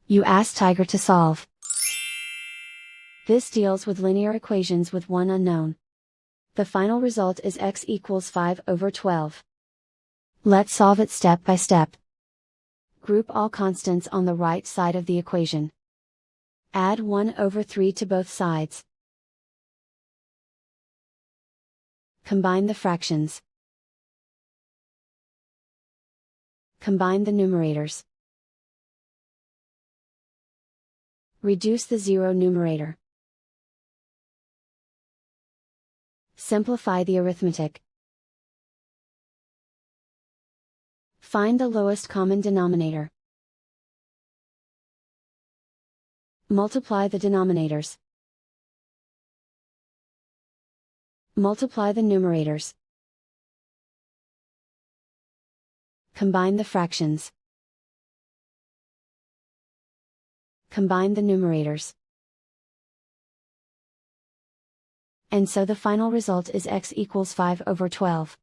You ask Tiger to solve. This deals with linear equations with one unknown. The final result is x equals 5/12. Let's solve it step by step. Group all constants on the right side of the equation. Add 1/3 to both sides. Combine the fractions. Combine the numerators. Reduce the zero numerator. Simplify the arithmetic. Find the lowest common denominator. Multiply the denominators. Multiply the numerators. Combine the fractions. Combine the numerators. And so the final result is x equals 5/12.